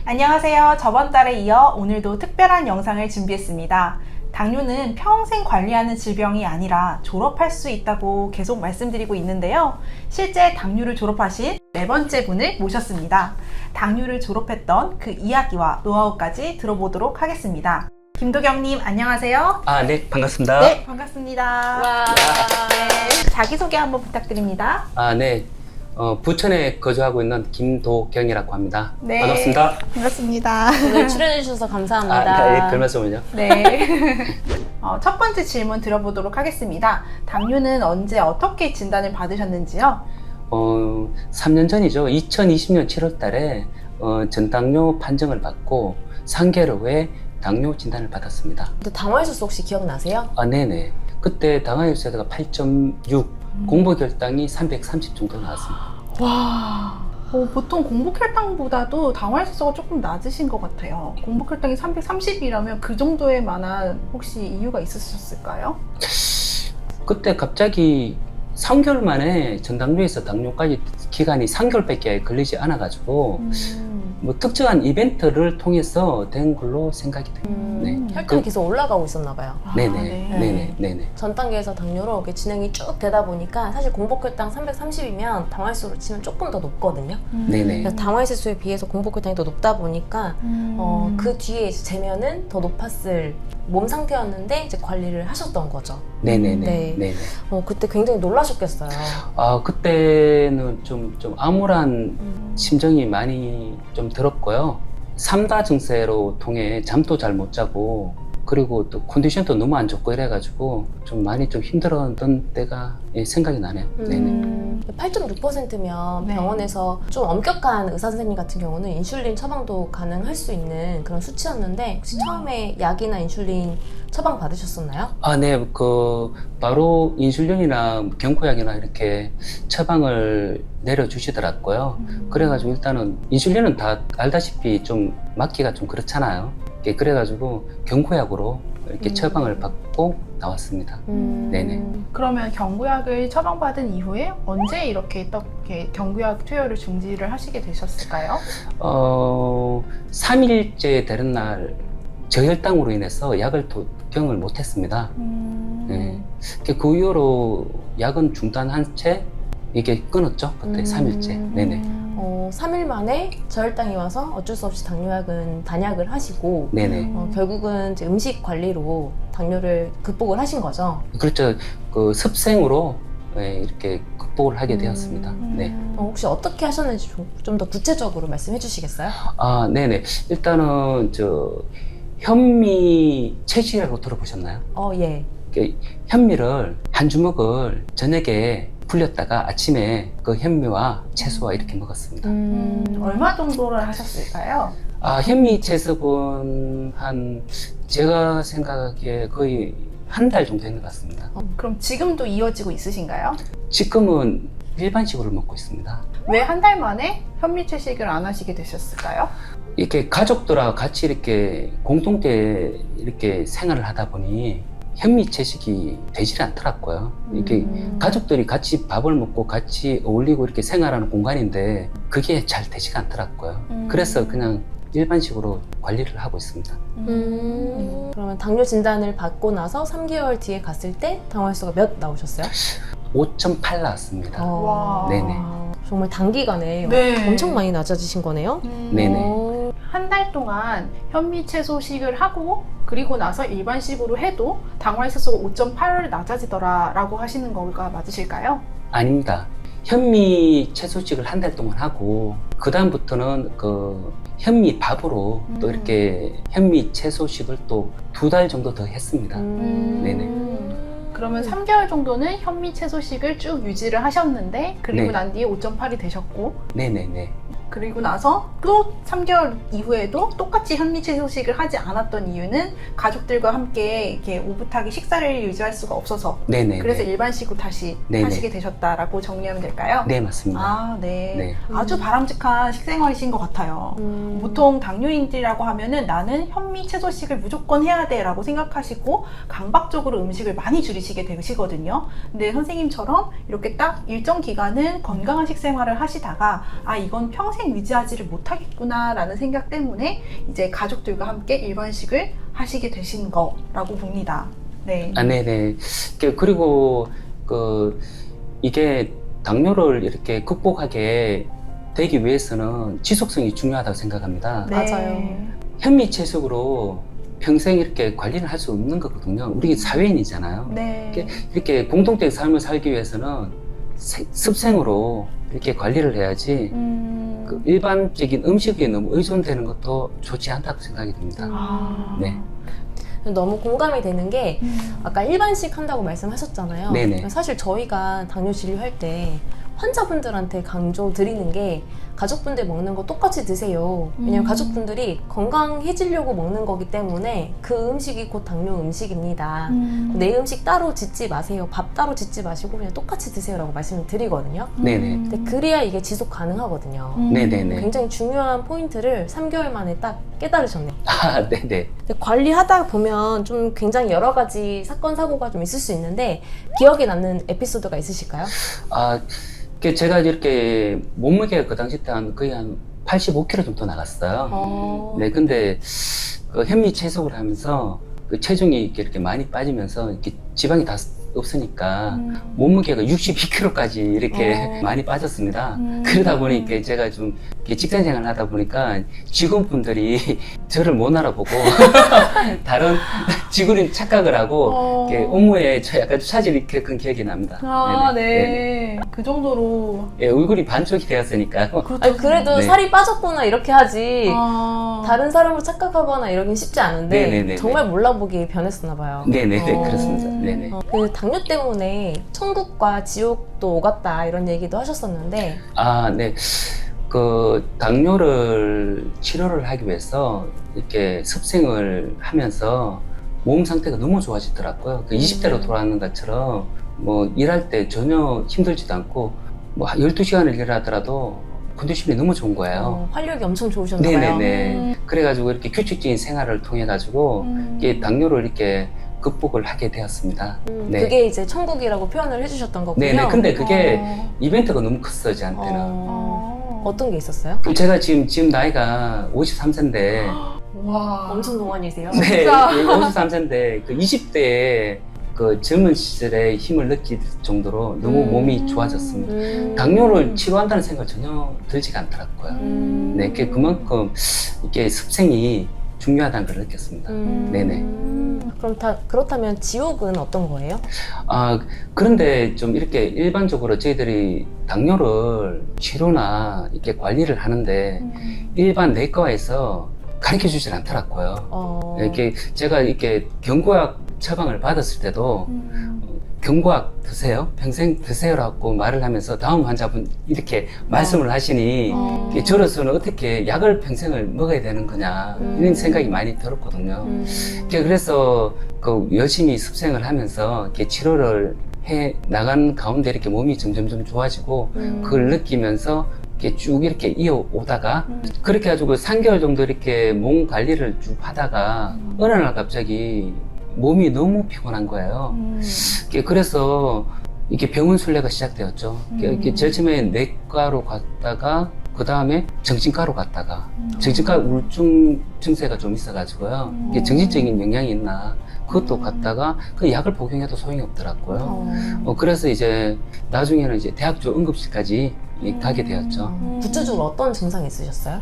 안녕하세요. 저번 달에 이어 오늘도 특별한 영상을 준비했습니다. 당뇨는 평생 관리하는 질병이 아니라 졸업할 수 있다고 계속 말씀드리고 있는데요. 실제 당뇨를 졸업하신 네 번째 분을 모셨습니다. 당뇨를 졸업했던 그 이야기와 노하우까지 들어보도록 하겠습니다. 김도경님 안녕하세요. 네, 반갑습니다. 네, 반갑습니다. 와. 네, 자기소개 한번 부탁드립니다. 네, 부천에 거주하고 있는 김도경이라고 합니다. 네. 반갑습니다. 반갑습니다. 오늘 출연해주셔서 감사합니다. 네, 별 말씀은요. 네. 첫 번째 질문 드려보도록 하겠습니다. 당뇨는 언제 어떻게 진단을 받으셨는지요? 3년 전이죠. 2020년 7월 달에 전당뇨 판정을 받고 3개월 후에 당뇨 진단을 받았습니다. 근데 당화혈소수 혹시 기억나세요? 네네. 그때 당화혈소가 8.6, 공복혈당이 330 정도 나왔습니다. 와, 보통 공복혈당보다도 당화혈소가 조금 낮으신 것 같아요. 공복혈당이 330이라면 그 정도에 만한 혹시 이유가 있으셨을까요? 그때 갑자기 3개월 만에 전당뇨에서 당뇨까지 기간이 3개월밖에 걸리지 않아가지고 뭐 특정한 이벤트를 통해서 된 걸로 생각이 돼요. 네. 혈당이 계속 올라가고 있었나 봐요. 네네. 전 단계에서 당뇨로 이렇게 진행이 쭉 되다 보니까 사실 공복혈당 330이면 당화혈소로 치면 조금 더 높거든요. 네네. 그래서 당화혈소수에 비해서 공복혈당이 더 높다 보니까 그 뒤에 이제 재면은 더 높았을 몸 상태였는데 이제 관리를 하셨던 거죠. 네네네. 네. 그때 굉장히 놀라셨겠어요. 그때는 좀 암울한 심정이 많이 좀 들었고요. 삼다 증세로 통해 잠도 잘 못 자고 그리고 또 컨디션도 너무 안 좋고 이래가지고 좀 많이 좀 힘들었던 때가 생각이 나네요. 네네. 8.6%면 네. 병원에서 좀 엄격한 의사 선생님 같은 경우는 인슐린 처방도 가능할 수 있는 그런 수치였는데 혹시 처음에 약이나 인슐린 처방 받으셨었나요? 네. 바로 인슐린이나 경구약이나 이렇게 처방을 내려주시더라고요. 그래가지고 일단은 인슐린은 다 알다시피 좀 맞기가 좀 그렇잖아요. 그래가지고 경구약으로 이렇게 처방을 받고 나왔습니다. 네네. 그러면 경구약을 처방받은 이후에 언제 이렇게 경구약 투여를 중지를 하시게 되셨을까요? 3일째 되는 날 저혈당으로 인해서 약을 복용을 못했습니다. 네. 그 이후로 약은 중단한 채 이게 끊었죠. 그때 3일째. 네네. 3일 만에 저혈당이 와서 어쩔 수 없이 당뇨약은 단약을 하시고 네네. 결국은 이제 음식 관리로 당뇨를 극복을 하신 거죠. 그렇죠. 습생으로 이렇게 극복을 하게 되었습니다. 네. 혹시 어떻게 하셨는지 좀 더 구체적으로 말씀해 주시겠어요? 네네. 일단은 현미 채식이라고 들어보셨나요? 예. 현미를 한 주먹을 저녁에 불렸다가 아침에 그 현미와 채소와 이렇게 먹었습니다. 얼마 정도를 하셨을까요? 현미 채석은 제가 생각하기에 거의 한 달 정도 했는 것 같습니다. 그럼 지금도 이어지고 있으신가요? 지금은 일반식으로 먹고 있습니다. 왜 한 달 만에 현미채식을 안 하시게 되셨을까요? 이렇게 가족들하고 같이 이렇게 공동체 이렇게 생활을 하다 보니 현미 채식이 되질 않더라고요. 이렇게 가족들이 같이 밥을 먹고 같이 어울리고 이렇게 생활하는 공간인데 그게 잘 되지가 않더라고요. 그래서 그냥 일반식으로 관리를 하고 있습니다. 그러면 당뇨 진단을 받고 나서 3개월 뒤에 갔을 때 당화혈소가 몇 나오셨어요? 5.8 나왔습니다. 와. 네네. 정말 단기간에 네. 엄청 많이 낮아지신 거네요? 네네. 한 달 동안 현미채소식을 하고 그리고 나서 일반식으로 해도 당화혈소가 5.8 낮아지더라라고 하시는 거가 맞으실까요? 아닙니다. 현미 채소식을 한 달 동안 하고 그 다음부터는 현미 밥으로 또 이렇게 현미 채소식을 또 2달 정도 더 했습니다. 네네. 그러면 3개월 정도는 현미채소식을 쭉 유지를 하셨는데 그리고 네. 난 뒤에 5.8이 되셨고 네네네. 그리고 나서 또 3개월 이후에도 똑같이 현미채소식을 하지 않았던 이유는 가족들과 함께 이렇게 오붓하게 식사를 유지할 수가 없어서 네네. 그래서 일반식으로 다시 네네. 하시게 되셨다라고 정리하면 될까요? 네, 맞습니다. 네. 네. 아주 바람직한 식생활이신 것 같아요. 보통 당뇨인들이라고 하면은 나는 현미채소식을 무조건 해야 돼 라고 생각하시고 강박적으로 음식을 많이 줄이시게 되시거든요. 근데 선생님처럼 이렇게 딱 일정 기간은 건강한 식생활을 하시다가 이건 평생 평생 유지하지를 못하겠구나라는 생각 때문에 이제 가족들과 함께 일반식을 하시게 되신 거라고 봅니다. 네. 아, 네네. 그리고 이게 당뇨를 이렇게 극복하게 되기 위해서는 지속성이 중요하다고 생각합니다. 네. 맞아요. 현미채식으로 평생 이렇게 관리를 할 수 없는 거거든요. 우리 사회인이잖아요. 네. 이렇게 공동체의 삶을 살기 위해서는 습생으로 이렇게 관리를 해야지 그 일반적인 음식에 너무 의존되는 것도 좋지 않다고 생각이 듭니다. 아. 네. 너무 공감이 되는 게 아까 일반식 한다고 말씀하셨잖아요. 네네. 사실 저희가 당뇨 진료할 때 환자분들한테 강조 드리는 게 가족분들 먹는 거 똑같이 드세요. 왜냐면 가족분들이 건강해지려고 먹는 거기 때문에 그 음식이 곧 당뇨 음식입니다. 내 음식 따로 짓지 마세요. 밥 따로 짓지 마시고 그냥 똑같이 드세요라고 말씀을 드리거든요. 네네. 근데 그래야 이게 지속 가능하거든요. 네네네. 굉장히 중요한 포인트를 3개월 만에 딱 깨달으셨네요. 아, 네네. 근데 관리하다 보면 좀 굉장히 여러 가지 사건 사고가 좀 있을 수 있는데 기억에 남는 에피소드가 있으실까요? 아, 제가 이렇게 몸무게가 그 당시 때 거의 한 85kg 정도 나갔어요. 네, 근데 그 현미 채식을 하면서 그 체중이 이렇게 많이 빠지면서 이렇게 지방이 다 없으니까 몸무게가 62kg까지 이렇게 많이 빠졌습니다. 그러다 보니까 제가 좀 직장 생활을 하다 보니까 직원분들이 저를 못 알아보고 다른 직원인 착각을 하고 이렇게 업무에 저 약간 차질이 큰 기억이 납니다. 아, 네네. 네. 네네. 그 정도로. 예, 얼굴이 반쪽이 되었으니까. 아니, 그래도 네. 살이 빠졌구나 이렇게 하지 아. 다른 사람을 착각하거나 이러긴 쉽지 않은데 네네네네. 정말 몰라보기 변했었나 봐요. 네네네, 어. 그렇습니다. 네네. 그 당뇨 때문에 천국과 지옥도 오갔다 이런 얘기도 하셨었는데 아, 네. 그 당뇨를 치료를 하기 위해서 이렇게 습생을 하면서 몸 상태가 너무 좋아지더라고요. 그 20대로 돌아가는 것처럼 뭐 일할 때 전혀 힘들지도 않고 뭐 12시간을 일하더라도 컨디션이 너무 좋은 거예요. 활력이 엄청 좋으셨나 봐요. 네네네. 그래가지고 이렇게 규칙적인 생활을 통해 가지고 이게 당뇨를 이렇게 극복을 하게 되었습니다. 네. 그게 이제 천국이라고 표현을 해주셨던 거군요. 네네. 근데 그게 어. 이벤트가 너무 컸어요, 저한테는. 어떤 게 있었어요? 제가 지금 나이가 53세인데, 와. 엄청 동안이세요? 네, 진짜. 53세인데, 그 20대에 그 젊은 시절에 힘을 느낄 정도로 너무 몸이 좋아졌습니다. 당뇨를 치료한다는 생각 전혀 들지가 않더라고요. 네, 그게 그만큼 이게 습생이 중요하다는 걸 느꼈습니다. 네네. 그럼 그렇다면 지옥은 어떤 거예요? 아, 그런데 좀 이렇게 일반적으로 저희들이 당뇨를 치료나 이렇게 관리를 하는데 일반 내과에서 가르쳐 주질 않더라고요. 이렇게 제가 이렇게 경구약 처방을 받았을 때도 경구약 드세요? 평생 드세요라고 말을 하면서 다음 환자분 이렇게 말씀을 하시니 저로서는 어떻게 약을 평생을 먹어야 되는 거냐 이런 생각이 많이 들었거든요. 그래서 그 열심히 습생을 하면서 이렇게 치료를 해 나간 가운데 이렇게 몸이 점점 좋아지고 그걸 느끼면서 이렇게 쭉 이렇게 이어오다가 그렇게 해가지고 3개월 정도 이렇게 몸 관리를 쭉 하다가 어느 날 갑자기 몸이 너무 피곤한 거예요. 그래서 이게 병원 순례가 시작되었죠. 이렇게 제일 처음에 내과로 갔다가 그 다음에 정신과로 갔다가 정신과 우울증 증세가 좀 있어가지고요. 이게 정신적인 영향이 있나 그것도 갔다가 그 약을 복용해도 소용이 없더라고요. 그래서 이제 나중에는 이제 대학조 응급실까지 가게 되었죠. 구체적으로 어떤 증상이 있으셨어요?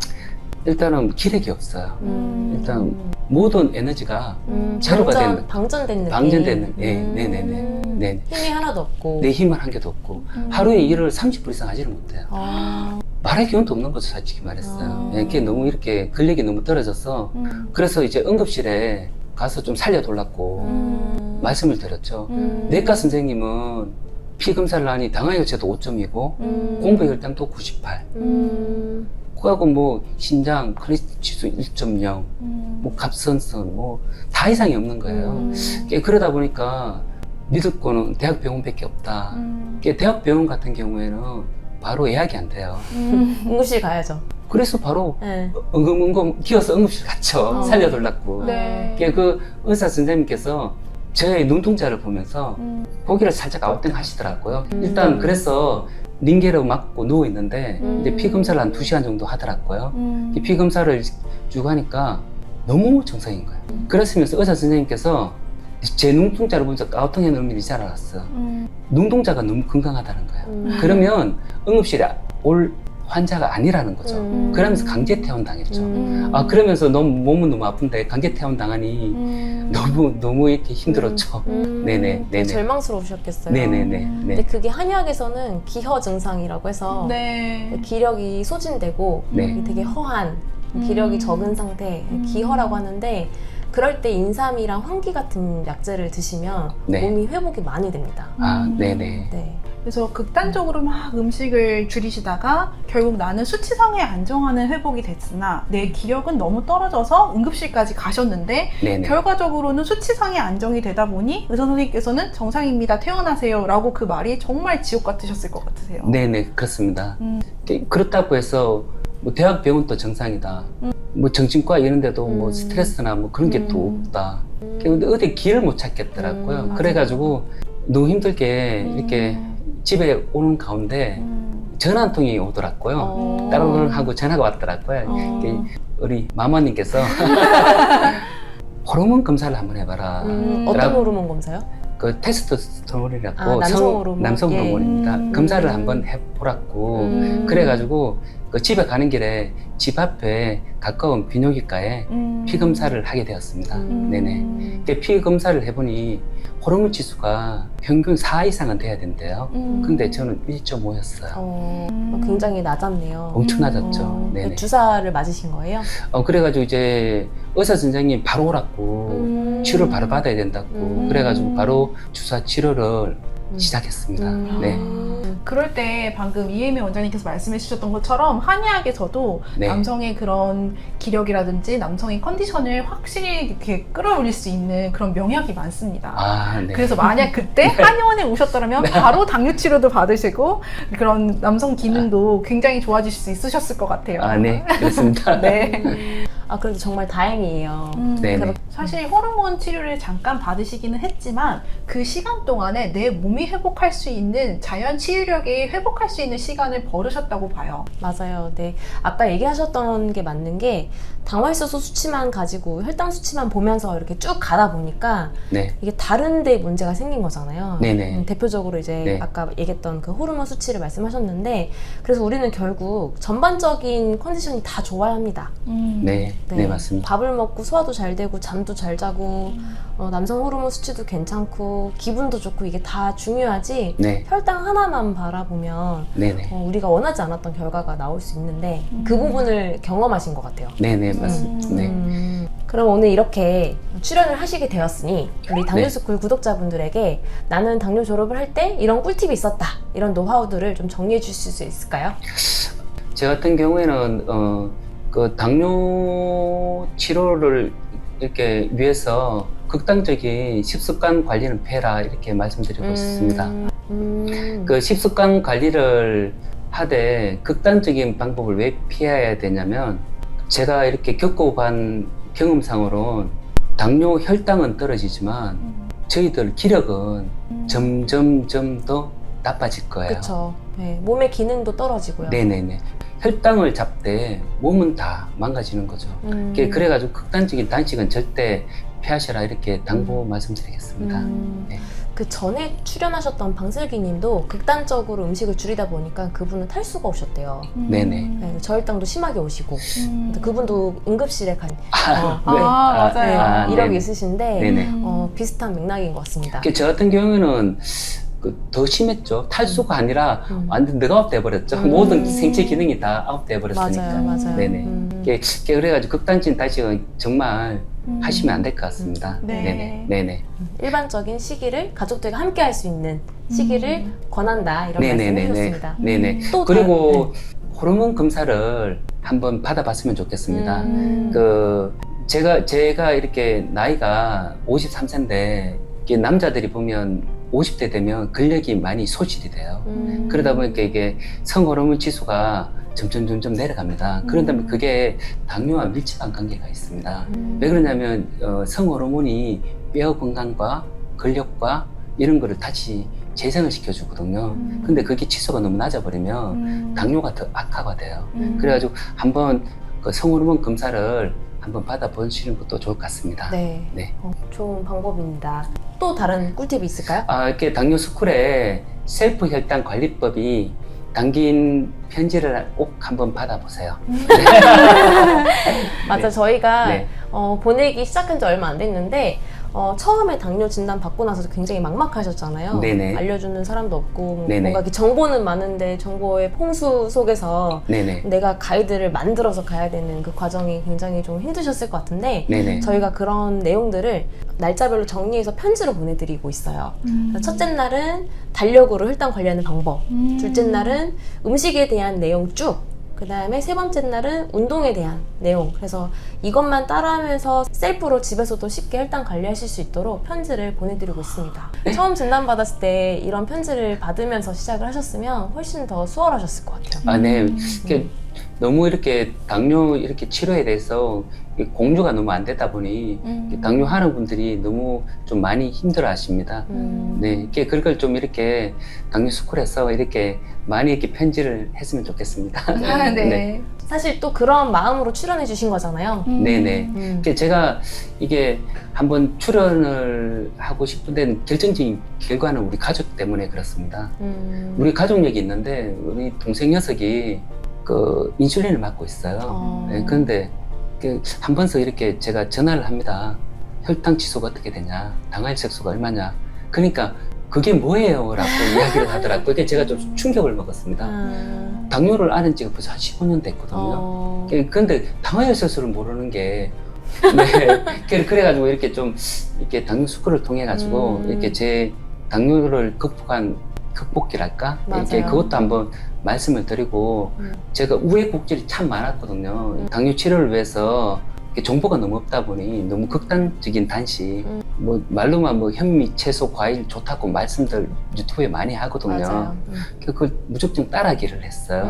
일단은 기력이 없어요. 일단 모든 에너지가 제로가 되는 방전된 느낌. 방전되는, 네네네. 네. 힘이 하나도 없고. 내 힘은 한 개도 없고 하루에 일을 30분 이상 하지를 못해요. 말할 기운도 없는 거죠, 솔직히 말했어요. 이게 너무 이렇게 근력이 너무 떨어져서 그래서 이제 응급실에 가서 좀 살려달라고 말씀을 드렸죠. 내과 선생님은 피 검사를 하니 당화혈체도 5점이고 공부 혈당도 98. 그하고 뭐 신장 크레스틴 지수 1.0, 뭐 갑선선 뭐 다 이상이 없는 거예요. 그러다 보니까 믿을 거는 대학병원밖에 없다. 대학병원 같은 경우에는 바로 예약이 안 돼요. 응급실 가야죠. 그래서 바로 네. 응급 기어서 응급실 갔죠. 살려달라고. 네. 그 의사 선생님께서 저의 눈동자를 보면서 고개를 살짝 아웃땡 하시더라고요. 일단 그래서 링겔을 맞고 누워 있는데 이제 피 검사를 한 2시간 정도 하더라고요. 이 피 검사를 쭉 하니까 너무 정상인 거예요. 그랬으면서 의사 선생님께서 제 눈동자를 보면서 가우통에 눈물이 잘 알았어. 눈동자가 너무 건강하다는 거예요. 그러면 응급실에 올 환자가 아니라는 거죠. 그러면서 강제 퇴원 당했죠. 아, 그러면서 너무 몸은 너무 아픈데 강제 퇴원 당하니 너무 이렇게 힘들었죠. 네네. 절망스러우셨겠어요. 네네네. 근데 네. 그게 한의학에서는 기허 증상이라고 해서 네. 기력이 소진되고 네. 되게 허한 기력이 적은 상태 기허라고 하는데 그럴 때 인삼이랑 황기 같은 약재를 드시면 네. 몸이 회복이 많이 됩니다. 아, 네네. 네. 그래서 극단적으로 막 음식을 줄이시다가 결국 나는 수치상에 안정하는 회복이 됐으나 내 기력은 너무 떨어져서 응급실까지 가셨는데 네네. 결과적으로는 수치상에 안정이 되다 보니 의사 선생님께서는 정상입니다, 퇴원하세요 라고 그 말이 정말 지옥 같으셨을 것 같으세요. 네네, 그렇습니다. 그렇다고 해서 뭐 대학 병원도 정상이다. 뭐 정신과 이런 데도 뭐 스트레스나 뭐 그런 게 또 없다. 근데 어디 길을 못 찾겠더라고요. 그래가지고 너무 힘들게 이렇게 집에 오는 가운데 전화 한 통이 오더라고요. 따로는 하고 전화가 왔더라고요. 우리 마마님께서 호르몬 검사를 한번 해봐라. 어떤 호르몬 검사요? 그 테스토스테론이라고 아, 남성 호르몬. 남성 예. 호르몬입니다. 검사를 한번 해보라고. 그래가지고 그 집에 가는 길에 집 앞에 가까운 비뇨기과에 피 검사를 하게 되었습니다. 네네. 피 검사를 해보니 호르몬 지수가 평균 4 이상은 돼야 된대요. 근데 저는 1.5였어요. 굉장히 낮았네요. 엄청 낮았죠. 네네. 주사를 맞으신 거예요? 그래가지고 이제 의사 선생님 바로 오라고 치료를 바로 받아야 된다고 그래가지고 바로 주사 치료를 시작했습니다. 네. 그럴 때 방금 이혜미 원장님께서 말씀해 주셨던 것처럼 한의학에서도 네. 남성의 그런 기력이라든지 남성의 컨디션을 확실히 이렇게 끌어올릴 수 있는 그런 명약이 많습니다. 아, 네. 그래서 만약 그때 한의원에 오셨더라면 바로 당뇨 치료도 받으시고 그런 남성 기능도 굉장히 좋아지실 수 있으셨을 것 같아요. 아, 네. 그렇습니다. 네. 아, 그래도 정말 다행이에요. 네네. 사실 호르몬 치료를 잠깐 받으시기는 했지만 그 시간 동안에 내 몸이 회복할 수 있는 자연 치유력이 회복할 수 있는 시간을 벌으셨다고 봐요. 맞아요. 네. 아까 얘기하셨던 게 맞는 게 당화혈소소 수치만 가지고 혈당 수치만 보면서 이렇게 쭉 가다 보니까 네. 이게 다른 데 문제가 생긴 거잖아요. 네네. 대표적으로 이제 네. 아까 얘기했던 그 호르몬 수치를 말씀하셨는데 그래서 우리는 결국 전반적인 컨디션이 다 좋아야 합니다. 네. 네, 맞습니다. 밥을 먹고 소화도 잘 되고 잠도 잘 자고 남성 호르몬 수치도 괜찮고 기분도 좋고 이게 다 중요하지 네. 혈당 하나만 바라보면 네네. 우리가 원하지 않았던 결과가 나올 수 있는데 그 부분을 경험하신 것 같아요. 네네, 맞습니다. 네. 그럼 오늘 이렇게 출연을 하시게 되었으니 우리 당뇨스쿨 구독자분들에게 나는 당뇨 졸업을 할 때 이런 꿀팁이 있었다 이런 노하우들을 좀 정리해 주실 수 있을까요? 제 같은 경우에는 그 당뇨 치료를 이렇게 위해서 극단적인 식습관 관리는 피해라 이렇게 말씀드리고 싶습니다. 그 식습관 관리를 하되 극단적인 방법을 왜 피해야 되냐면 제가 이렇게 겪어본 경험상으로는 당뇨 혈당은 떨어지지만 저희들 기력은 점점 더 나빠질 거예요. 그렇죠. 네, 몸의 기능도 떨어지고요. 네네네. 혈당을 잡되 몸은 다 망가지는 거죠. 그래가지고 극단적인 단식은 절대 피하셔라 이렇게 당부 말씀드리겠습니다. 네. 그 전에 출연하셨던 방슬기님도 극단적으로 음식을 줄이다 보니까 그분은 탈수가 오셨대요. 네네. 네, 저혈당도 심하게 오시고 그분도 응급실에 간 맞아요. 이력이 네네. 있으신데 네네. 비슷한 맥락인 것 같습니다. 저 같은 경우에는 더 심했죠. 탈수가 아니라 완전 너가웃돼 버렸죠. 모든 생체 기능이 다 아웃돼 버렸으니까. 맞아요. 네네. 그래가지고 극단적인 단식은 정말 하시면 안 될 것 같습니다. 네. 네네. 네네. 일반적인 시기를 가족들과 함께 할 수 있는 시기를 권한다 이런 말씀을 해주셨습니다. 네네. 또 그리고 호르몬 검사를 한번 받아봤으면 좋겠습니다. 제가 이렇게 나이가 53세인데 남자들이 보면 50대 되면 근력이 많이 소실이 돼요. 그러다 보니까 이게 성호르몬 지수가 점점 내려갑니다. 그런다면 그게 당뇨와 밀접한 관계가 있습니다. 왜 그러냐면 성호르몬이 뼈 건강과 근력과 이런 거를 다시 재생을 시켜주거든요. 근데 그게 치수가 너무 낮아버리면 당뇨가 더 악화가 돼요. 그래가지고 한번 그 성호르몬 검사를 한번 받아보시는 것도 좋을 것 같습니다. 네. 네. 좋은 방법입니다. 또 다른 꿀팁이 있을까요? 이렇게 당뇨 스쿨에 셀프 혈당 관리법이 담긴 편지를 꼭 한번 받아보세요. 맞아, 네. 저희가 네. 보내기 시작한 지 얼마 안 됐는데 처음에 당뇨 진단 받고 나서 굉장히 막막하셨잖아요. 네네. 알려주는 사람도 없고 네네. 뭔가 이렇게 정보는 많은데 정보의 홍수 속에서 네네. 내가 가이드를 만들어서 가야 되는 그 과정이 굉장히 좀 힘드셨을 것 같은데 네네. 저희가 그런 내용들을 날짜별로 정리해서 편지로 보내드리고 있어요. 첫째 날은 달력으로 혈당 관리하는 방법, 둘째 날은 음식에 대한 내용 쭉, 그 다음에 세 번째 날은 운동에 대한 내용. 그래서 이것만 따라하면서 셀프로 집에서도 쉽게 혈당 관리하실 수 있도록 편지를 보내드리고 있습니다. 처음 진단받았을 때 이런 편지를 받으면서 시작을 하셨으면 훨씬 더 수월하셨을 것 같아요. 네. 이렇게 너무 이렇게 당뇨 이렇게 치료에 대해서 공유가 너무 안 되다 보니 당뇨 하는 분들이 너무 좀 많이 힘들어 하십니다. 네. 이렇게 그걸 좀 이렇게 당뇨 스쿨에서 이렇게 많이 이렇게 편지를 했으면 좋겠습니다. 네. 사실 또 그런 마음으로 출연해 주신 거잖아요. 네네. 이렇게 제가 이게 한번 출연을 하고 싶은 데는 결정적인 결과는 우리 가족 때문에 그렇습니다. 우리 가족력이 있는데 우리 동생 녀석이 그 인슐린을 맞고 있어요. 네, 그런데 한 번서 이렇게 제가 전화를 합니다. 혈당 지수가 어떻게 되냐, 당화혈색소가 얼마냐. 그러니까 그게 뭐예요? 라고 이야기를 하더라고요. 그게 제가 좀 충격을 먹었습니다. 당뇨를 아는 지가 벌써 한 15년 됐거든요. 근데 당화혈색소를 모르는 게 네. 그래가지고 이렇게 좀 이렇게 당뇨 스쿨을 통해 가지고 이렇게 제 당뇨를 극복기랄까? 이렇게 맞아요. 그것도 한번 말씀을 드리고 제가 우여곡절이 참 많았거든요. 당뇨 치료를 위해서 이렇게 정보가 너무 없다 보니 너무 극단적인 단식, 뭐 말로만 뭐 현미, 채소, 과일 좋다고 말씀들 유튜브에 많이 하거든요. 맞아요. 그걸 무조건 따라하기를 했어요.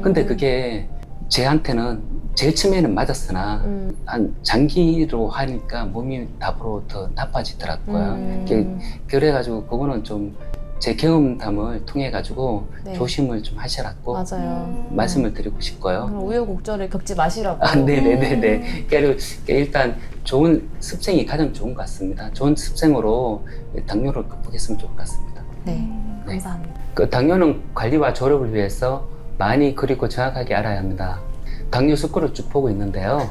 근데 그게 제한테는 제일 처음에는 맞았으나 한 장기로 하니까 몸이 앞으로 더 나빠지더라고요. 그래가지고 그거는 좀 제 경험담을 통해 가지고 네. 조심을 좀 하시라고 맞아요. 말씀을 드리고 싶고요. 그런 우여곡절을 겪지 마시라고. 네네네네. 그러니까 일단 좋은 습생이 가장 좋은 것 같습니다. 좋은 습생으로 당뇨를 극복했으면 좋을 것 같습니다. 네, 네. 감사합니다. 그 당뇨는 관리와 조력을 위해서 많이 그리고 정확하게 알아야 합니다. 당뇨 스쿨을 쭉 보고 있는데요.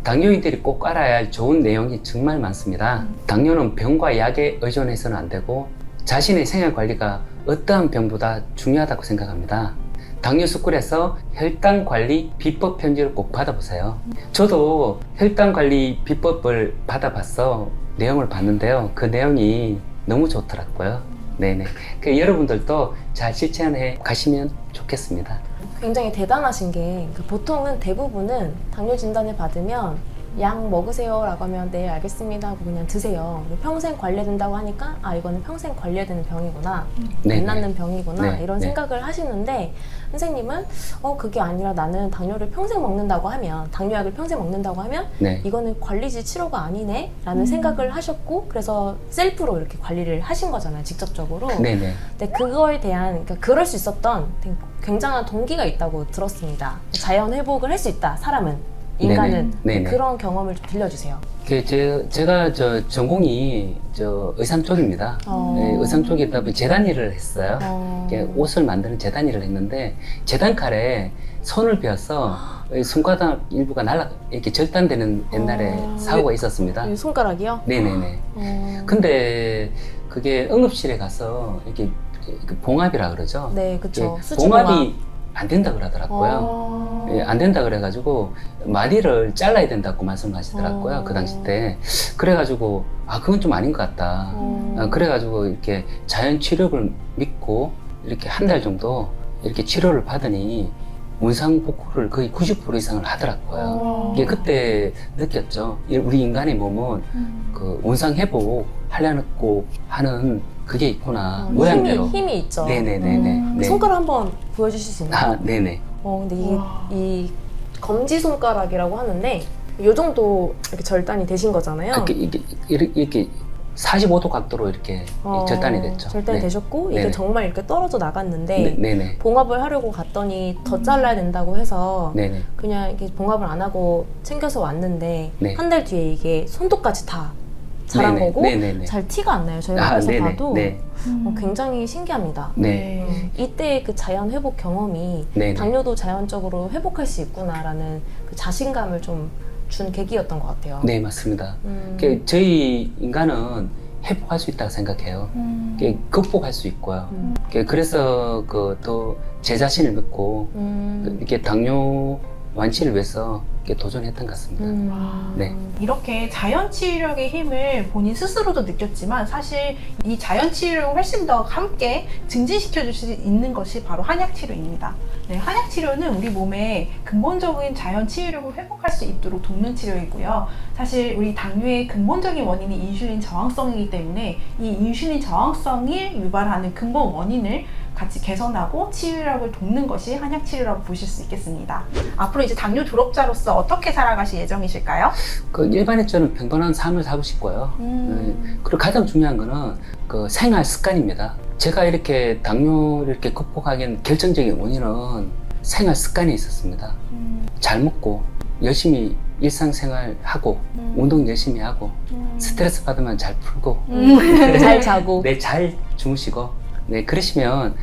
당뇨인들이 꼭 알아야 할 좋은 내용이 정말 많습니다. 당뇨는 병과 약에 의존해서는 안 되고 자신의 생활 관리가 어떠한 병보다 중요하다고 생각합니다. 당뇨 스쿨에서 혈당 관리 비법 편지를 꼭 받아보세요. 저도 혈당 관리 비법을 받아봤어 내용을 봤는데요. 그 내용이 너무 좋더라고요. 네네. 여러분들도 잘 실천해 가시면 좋겠습니다. 굉장히 대단하신 게 보통은 대부분은 당뇨 진단을 받으면 약 먹으세요 라고 하면 네 알겠습니다 하고 그냥 드세요. 그리고 평생 관리해야 된다고 하니까 아 이거는 평생 관리해야 되는 병이구나, 안 낫는 병이구나 이런 생각을 하시는데 선생님은 그게 아니라 나는 당뇨를 평생 먹는다고 하면 당뇨약을 평생 먹는다고 하면 이거는 관리지 치료가 아니네 라는 생각을 하셨고 그래서 셀프로 이렇게 관리를 하신 거잖아요, 직접적으로. 네네. 근데 그거에 대한 그럴 수 있었던 굉장한 동기가 있다고 들었습니다. 자연 회복을 할 수 있다, 사람은. 인간은. 네네. 그런 경험을 좀 들려주세요. 제가 전공이 의상 쪽입니다. 네, 의상 쪽이다 보니 재단 일을 했어요. 옷을 만드는 재단 일을 했는데 재단 칼에 손을 베어서 손가락 일부가 이렇게 절단되는 옛날에 사고가 있었습니다. 이 손가락이요? 네네네. 근데 그게 응급실에 가서 이렇게 봉합이라 그러죠. 네, 그쵸. 봉합이 안 된다 그러더라고요. 안 된다 그래가지고 마디를 잘라야 된다고 말씀하시더라고요. 그 당시 때. 그래가지고 그건 좀 아닌 것 같다. 그래가지고 이렇게 자연 치료를 믿고 이렇게 한 달 정도 이렇게 치료를 받으니 원상 복구를 거의 90% 이상을 하더라고요. 이게 그때 느꼈죠. 우리 인간의 몸은 그 원상 회복 하려고 하는 그게 있구나. 모양대로. 힘이 있죠. 네네네네. 네. 손가락 한번 보여주실 수 있나요? 네네. 근데 이 검지 손가락이라고 하는데 요 정도 이렇게 절단이 되신 거잖아요. 이렇게 45도 각도로 이렇게 절단이 됐죠. 절단이 네. 되셨고 이게 네네. 정말 이렇게 떨어져 나갔는데 네네. 봉합을 하려고 갔더니 더 잘라야 된다고 해서 네네. 그냥 이렇게 봉합을 안 하고 챙겨서 왔는데 네. 한 달 뒤에 이게 손톱까지 다 자란 네네. 거고 네네네. 잘 티가 안 나요. 저희가 앞에서 네네. 봐도 네. 굉장히 신기합니다. 네. 이때 그 자연 회복 경험이 네네. 당뇨도 자연적으로 회복할 수 있구나라는 그 자신감을 좀 준 계기였던 것 같아요. 네, 맞습니다. 저희 인간은 회복할 수 있다고 생각해요. 극복할 수 있고요. 그래서 또 제 자신을 믿고 이렇게 당뇨 완치를 위해서 이렇게 도전했던 것 같습니다. 네. 이렇게 자연 치유력의 힘을 본인 스스로도 느꼈지만 사실 이 자연 치유력을 훨씬 더 함께 증진시켜 줄 수 있는 것이 바로 한약 치료입니다. 네, 한약 치료는 우리 몸에 근본적인 자연 치유력을 회복할 수 있도록 돕는 치료이고요. 사실 우리 당뇨의 근본적인 원인이 인슐린 저항성이기 때문에 이 인슐린 저항성을 유발하는 근본 원인을 같이 개선하고 치유력을 돕는 것이 한약 치료라고 보실 수 있겠습니다. 앞으로 이제 당뇨 졸업자로서 어떻게 살아가실 예정이실까요? 일반인처럼 평범한 삶을 살고 싶고요. 그리고 가장 중요한 거는 생활 습관입니다. 제가 이렇게 당뇨를 이렇게 극복하기엔 결정적인 원인은 생활 습관이 있었습니다. 잘 먹고 열심히 일상생활 하고 운동 열심히 하고 스트레스 받으면 잘 풀고 잘 자고 네, 잘 주무시고 네, 그러시면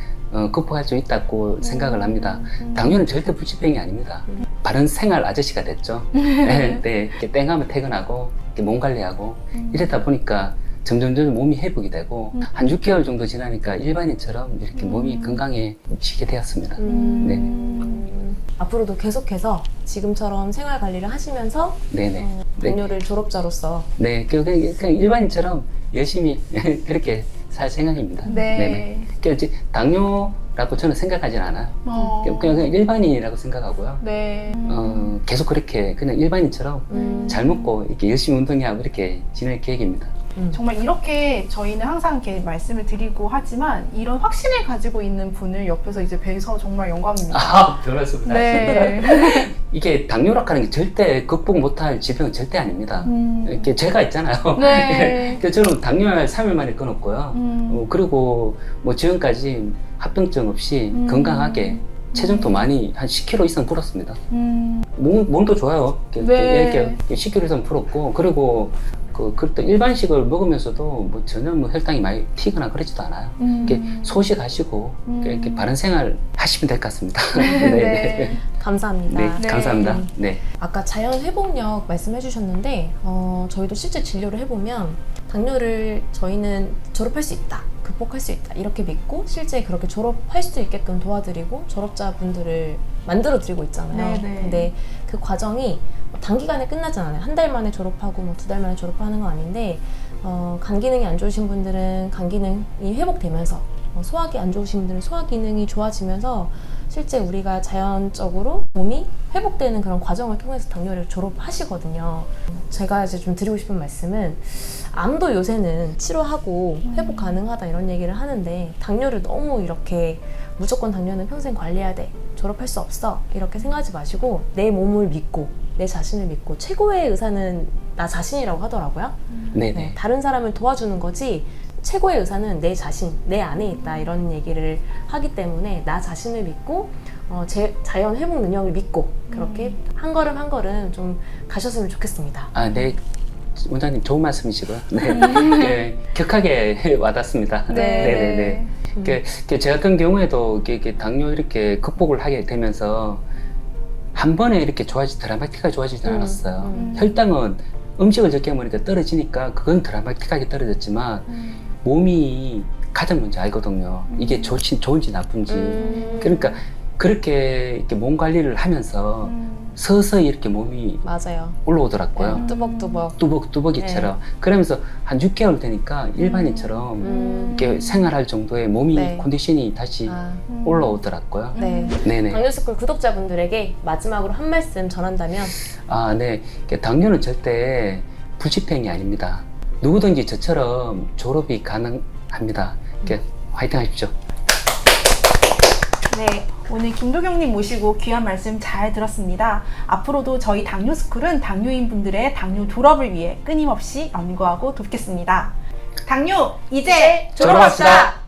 극복할 수 있다고 생각을 합니다. 당뇨는 절대 불치병이 아닙니다. 바른 생활 아저씨가 됐죠. 네, 이렇게 땡하면 퇴근하고 이렇게 몸 관리하고 이러다 보니까 점점 몸이 회복이 되고 한 6개월 정도 지나니까 일반인처럼 이렇게 몸이 건강해지게 되었습니다. 네. 앞으로도 계속해서 지금처럼 생활 관리를 하시면서 네네. 당뇨를 졸업자로서 네, 그냥 일반인처럼 열심히 그렇게 살 생각입니다. 네네. 그러니까 이제 당뇨라고 저는 생각하진 않아요. 그냥 일반인이라고 생각하고요. 네. 계속 그렇게 그냥 일반인처럼 잘 먹고 이렇게 열심히 운동하고 이렇게 지낼 계획입니다. 정말 이렇게 저희는 항상 이렇게 말씀을 드리고 하지만 이런 확신을 가지고 있는 분을 옆에서 이제 뵈서 정말 영광입니다. 별말씀입니다. 네. 이게 당뇨라고 하는 게 절대 극복 못할 질병은 절대 아닙니다. 이렇게 제가 있잖아요. 네. 그래서 저는 당뇨를 3일 만에 끊었고요. 그리고 뭐 지금까지 합병증 없이 건강하게 체중도 많이 한 10kg 이상 불었습니다. 몸도 좋아요. 이렇게 10kg 이상 불었고 그리고 또 일반식을 먹으면서도 뭐 전혀 뭐 혈당이 많이 튀거나 그러지도 않아요. 이렇게 소식하시고 이렇게 바른 생활 하시면 될 것 같습니다. 네. 감사합니다. 네, 네. 감사합니다. 네. 아까 자연 회복력 말씀해 주셨는데 저희도 실제 진료를 해보면 당뇨를 저희는 졸업할 수 있다, 극복할 수 있다 이렇게 믿고 실제 그렇게 졸업할 수 있게끔 도와드리고 졸업자분들을 만들어드리고 있잖아요. 네네. 근데 그 과정이 단기간에 끝나지 않아요. 한 달 만에 졸업하고 뭐 2달 만에 졸업하는 건 아닌데 간 기능이 안 좋으신 분들은 간 기능이 회복되면서 소화기 안 좋으신 분들은 소화 기능이 좋아지면서 실제 우리가 자연적으로 몸이 회복되는 그런 과정을 통해서 당뇨를 졸업하시거든요. 제가 이제 좀 드리고 싶은 말씀은 암도 요새는 치료하고 회복 가능하다 이런 얘기를 하는데 당뇨를 너무 이렇게 무조건 당뇨는 평생 관리해야 돼, 졸업할 수 없어 이렇게 생각하지 마시고 내 몸을 믿고 내 자신을 믿고 최고의 의사는 나 자신이라고 하더라고요. 네네. 네, 다른 사람을 도와주는 거지 최고의 의사는 내 자신, 내 안에 있다 이런 얘기를 하기 때문에 나 자신을 믿고 제 자연 회복 능력을 믿고 그렇게 한 걸음 한 걸음 좀 가셨으면 좋겠습니다. 네. 원장님 좋은 말씀이시고요. 네. 네, 격하게 와닿습니다. 네네네. 제 같은 경우에도 이렇게 당뇨 이렇게 극복을 하게 되면서 한 번에 이렇게 드라마틱하게 좋아지지 않았어요. 혈당은 음식을 적게 먹으니까 떨어지니까 그건 드라마틱하게 떨어졌지만 몸이 가장 먼저 알거든요. 이게 좋은지 나쁜지. 그러니까 그렇게 이렇게 몸 관리를 하면서 서서히 이렇게 몸이 맞아요. 올라오더라고요. 뚜벅뚜벅. 뚜벅뚜벅이처럼. 그러면서 한 6개월 되니까 일반인처럼 이렇게 생활할 정도의 몸이 네. 컨디션이 다시 올라오더라고요. 네. 네네. 당뇨스쿨 구독자분들에게 마지막으로 한 말씀 전한다면 네. 당뇨는 절대 불치병이 아닙니다. 누구든지 저처럼 졸업이 가능합니다. 화이팅 하십시오. 네, 오늘 김도경님 모시고 귀한 말씀 잘 들었습니다. 앞으로도 저희 당뇨스쿨은 당뇨인 분들의 당뇨 졸업을 위해 끊임없이 연구하고 돕겠습니다. 당뇨 이제 졸업합시다.